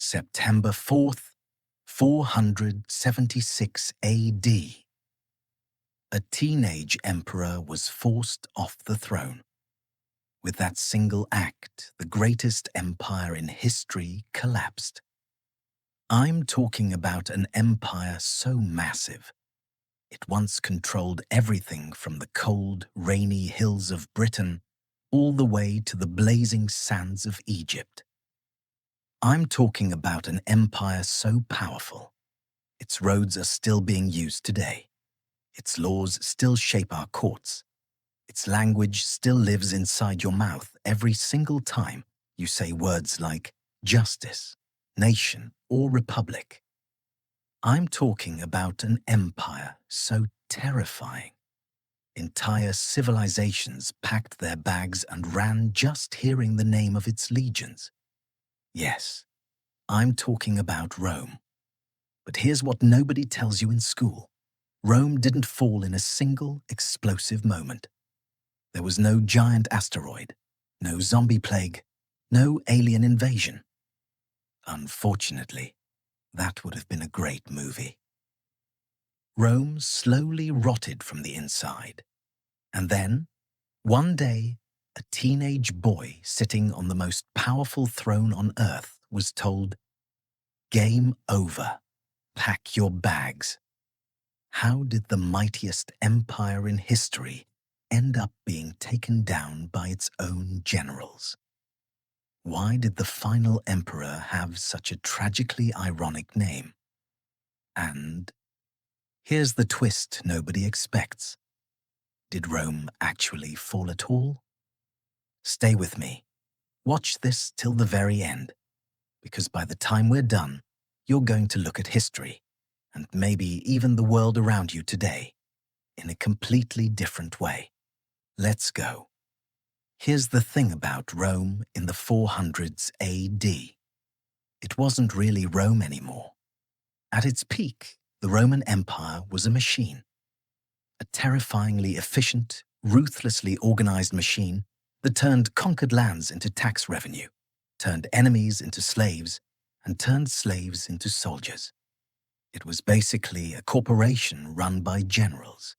September 4th, 476 AD. A teenage emperor was forced off the throne. With that single act, the greatest empire in history collapsed. I'm talking about an empire so massive. It once controlled everything from the cold, rainy hills of Britain all the way to the blazing sands of Egypt. I'm talking about an empire so powerful. Its roads are still being used today. Its laws still shape our courts. Its language still lives inside your mouth every single time you say words like justice, nation, or republic. I'm talking about an empire so terrifying. Entire civilizations packed their bags and ran just hearing the name of its legions. Yes, I'm talking about Rome. But here's what nobody tells you in school. Rome didn't fall in a single explosive moment. There was no giant asteroid, no zombie plague, no alien invasion. Unfortunately, that would have been a great movie. Rome slowly rotted from the inside. And then, one day, a teenage boy sitting on the most powerful throne on Earth was told, "Game over. Pack your bags." How did the mightiest empire in history end up being taken down by its own generals? Why did the final emperor have such a tragically ironic name? And here's the twist nobody expects. Did Rome actually fall at all? Stay with me. Watch this till the very end, because by the time we're done, you're going to look at history, and maybe even the world around you today, in a completely different way. Let's go. Here's the thing about Rome in the 400s AD. It wasn't really Rome anymore. At its peak, the Roman Empire was a machine. A terrifyingly efficient, ruthlessly organized machine that turned conquered lands into tax revenue, turned enemies into slaves, and turned slaves into soldiers. It was basically a corporation run by generals,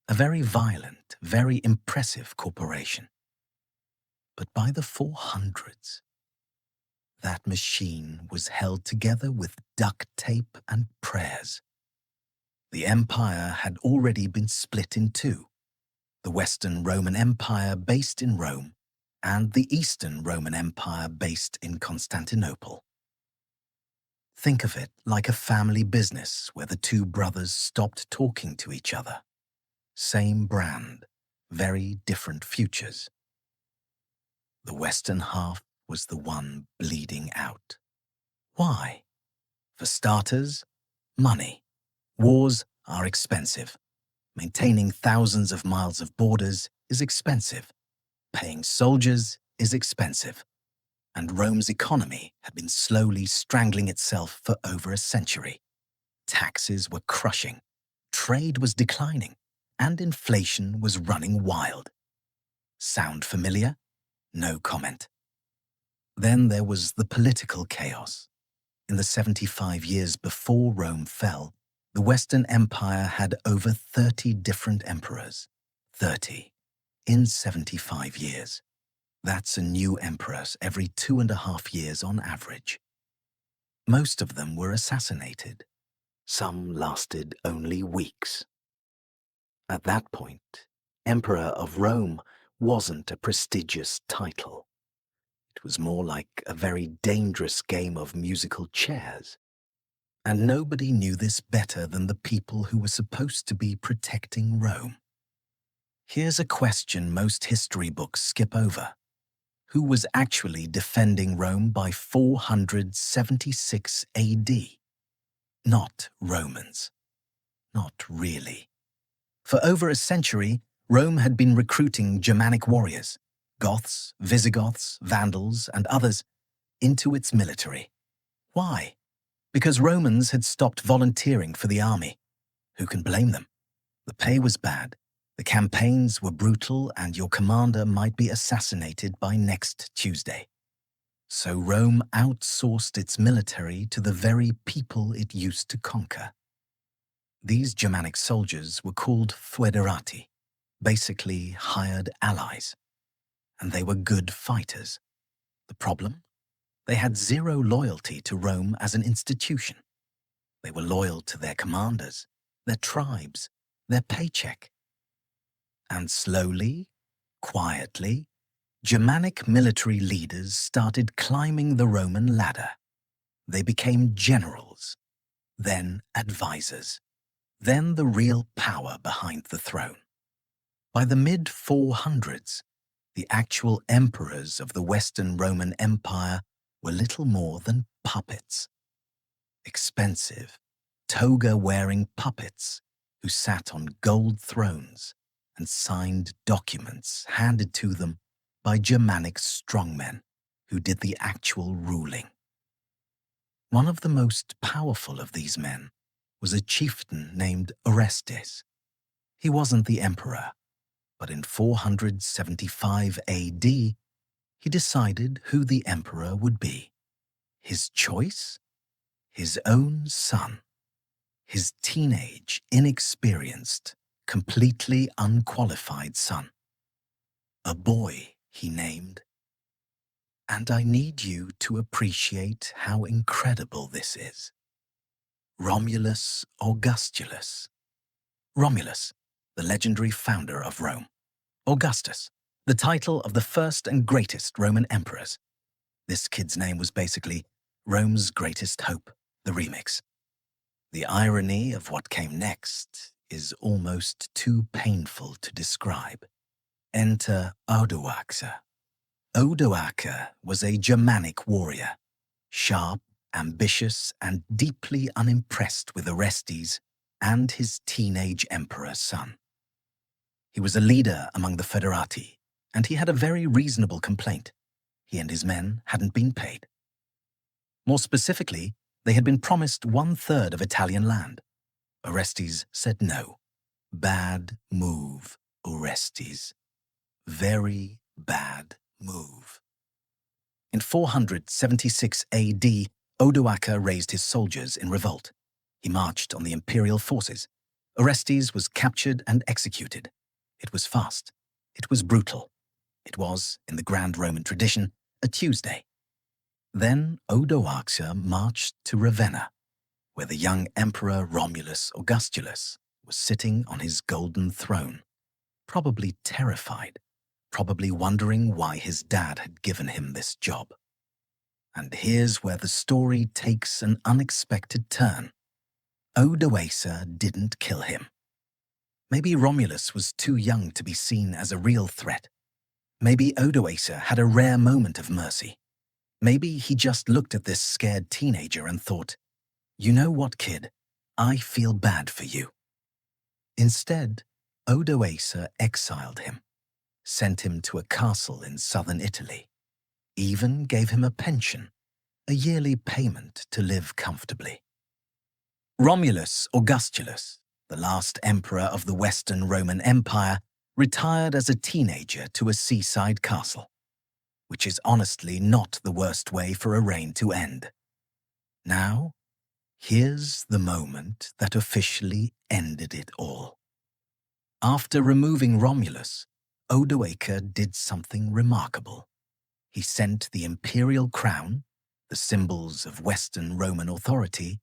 a very violent, very impressive corporation. But by the 400s, that machine was held together with duct tape and prayers. The empire had already been split in two, the Western Roman Empire based in Rome and the Eastern Roman Empire based in Constantinople. Think of it like a family business where the two brothers stopped talking to each other. Same brand, very different futures. The Western half was the one bleeding out. Why? For starters, money. Wars are expensive. Maintaining thousands of miles of borders is expensive. Paying soldiers is expensive. And Rome's economy had been slowly strangling itself for over a century. Taxes were crushing, trade was declining, and inflation was running wild. Sound familiar? No comment. Then there was the political chaos. In the 75 years before Rome fell, the Western Empire had over 30 different emperors. 30 in 75 years. That's a new emperor every 2.5 years on average. Most of them were assassinated. Some lasted only weeks. At that point, Emperor of Rome wasn't a prestigious title. It was more like a very dangerous game of musical chairs. And nobody knew this better than the people who were supposed to be protecting Rome. Here's a question most history books skip over. Who was actually defending Rome by 476 AD? Not Romans. Not really. For over a century, Rome had been recruiting Germanic warriors, Goths, Visigoths, Vandals, and others, into its military. Why? Because Romans had stopped volunteering for the army. Who can blame them? The pay was bad, the campaigns were brutal, and your commander might be assassinated by next Tuesday. So Rome outsourced its military to the very people it used to conquer. These Germanic soldiers were called foederati, basically hired allies, and they were good fighters. The problem? They had zero loyalty to Rome as an institution. They were loyal to their commanders, their tribes, their paycheck. And slowly, quietly, Germanic military leaders started climbing the Roman ladder. They became generals, then advisors, then the real power behind the throne. By the mid-400s, the actual emperors of the Western Roman Empire were little more than puppets. Expensive, toga-wearing puppets who sat on gold thrones and signed documents handed to them by Germanic strongmen who did the actual ruling. One of the most powerful of these men was a chieftain named Orestes. He wasn't the emperor, but in 475 AD, he decided who the emperor would be. His choice? His own son. His teenage, inexperienced, completely unqualified son. A boy, he named. And I need you to appreciate how incredible this is. Romulus Augustulus. Romulus, the legendary founder of Rome. Augustus, the title of the first and greatest Roman emperors. This kid's name was basically Rome's Greatest Hope, the remix. The irony of what came next is almost too painful to describe. Enter Odoacer. Odoacer was a Germanic warrior, sharp, ambitious, and deeply unimpressed with Orestes and his teenage emperor son. He was a leader among the foederati, and he had a very reasonable complaint. He and his men hadn't been paid. More specifically, they had been promised 1/3 of Italian land. Orestes said no. Bad move, Orestes. Very bad move. In 476 AD, Odoacer raised his soldiers in revolt. He marched on the imperial forces. Orestes was captured and executed. It was fast. It was brutal. It was, in the grand Roman tradition, a Tuesday. Then Odoacer marched to Ravenna, where the young emperor Romulus Augustulus was sitting on his golden throne, probably terrified, probably wondering why his dad had given him this job. And here's where the story takes an unexpected turn. Odoacer didn't kill him. Maybe Romulus was too young to be seen as a real threat. Maybe Odoacer had a rare moment of mercy. Maybe he just looked at this scared teenager and thought, "You know what, kid? I feel bad for you." Instead, Odoacer exiled him, sent him to a castle in southern Italy, even gave him a pension, a yearly payment to live comfortably. Romulus Augustulus, the last emperor of the Western Roman Empire, retired as a teenager to a seaside castle, which is honestly not the worst way for a reign to end. Now, here's the moment that officially ended it all. After removing Romulus, Odoacer did something remarkable. He sent the imperial crown, the symbols of Western Roman authority,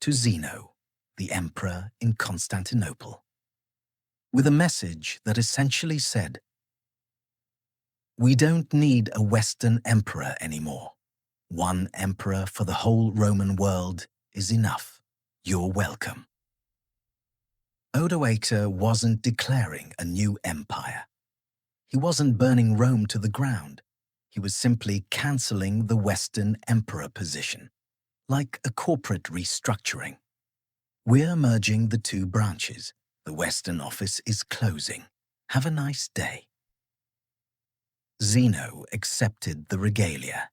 to Zeno, the emperor in Constantinople, with a message that essentially said, "We don't need a Western emperor anymore. One emperor for the whole Roman world is enough. You're welcome." Odoacer wasn't declaring a new empire. He wasn't burning Rome to the ground. He was simply cancelling the Western emperor position, like a corporate restructuring. "We're merging the two branches. The Western office is closing. Have a nice day." Zeno accepted the regalia.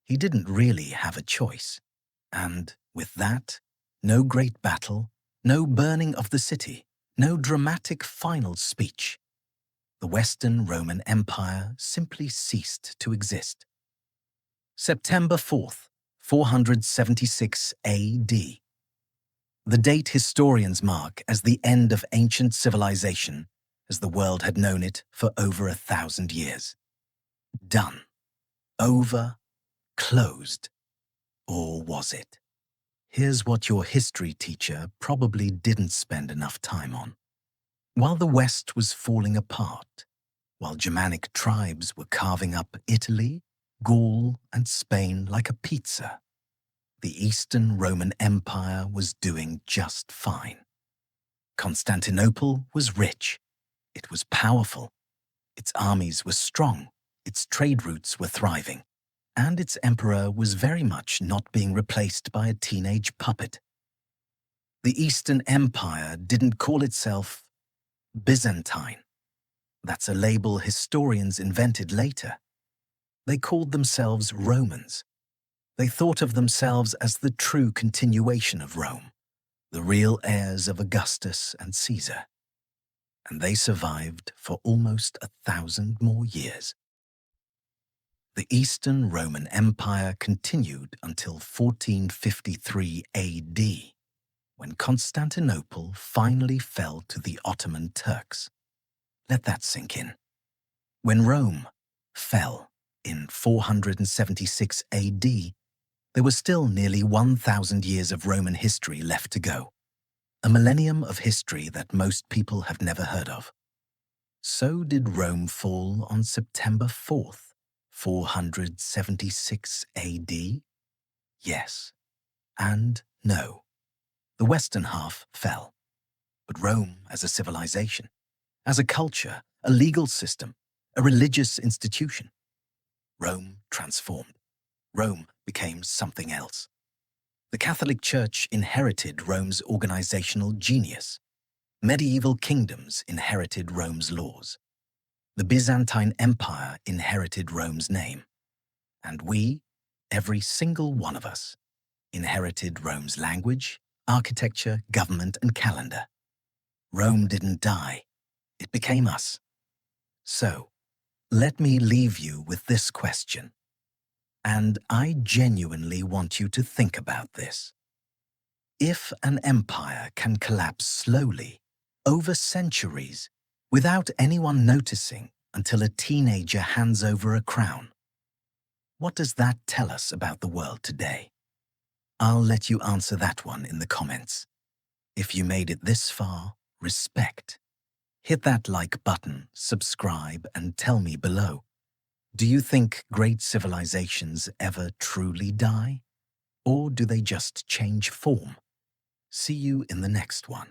He didn't really have a choice. And with that, no great battle, no burning of the city, no dramatic final speech. The Western Roman Empire simply ceased to exist. September 4th, 476 AD. The date historians mark as the end of ancient civilization as the world had known it for over 1,000 years. Done. Over. Closed. Or was it? Here's what your history teacher probably didn't spend enough time on. While the West was falling apart, while Germanic tribes were carving up Italy, Gaul, and Spain like a pizza, the Eastern Roman Empire was doing just fine. Constantinople was rich. It was powerful. Its armies were strong. Its trade routes were thriving. And its emperor was very much not being replaced by a teenage puppet. The Eastern Empire didn't call itself Byzantine. That's a label historians invented later. They called themselves Romans. They thought of themselves as the true continuation of Rome, the real heirs of Augustus and Caesar. And they survived for almost 1,000 more years. The Eastern Roman Empire continued until 1453 AD, when Constantinople finally fell to the Ottoman Turks. Let that sink in. When Rome fell in 476 AD, there was still nearly 1,000 years of Roman history left to go, a millennium of history that most people have never heard of. So did Rome fall on September 4th, 476 AD? Yes and no. The western half fell, but Rome as a civilization, as a culture, a legal system, a religious institution, Rome transformed. Rome became something else. The Catholic Church inherited Rome's organizational genius. Medieval kingdoms inherited Rome's laws. The Byzantine Empire inherited Rome's name. And we, every single one of us, inherited Rome's language, architecture, government, and calendar. Rome didn't die. It became us. So, let me leave you with this question. And I genuinely want you to think about this. If an empire can collapse slowly, over centuries, without anyone noticing until a teenager hands over a crown, what does that tell us about the world today? I'll let you answer that one in the comments. If you made it this far, respect. Hit that like button, subscribe, and tell me below. Do you think great civilizations ever truly die? Or do they just change form? See you in the next one.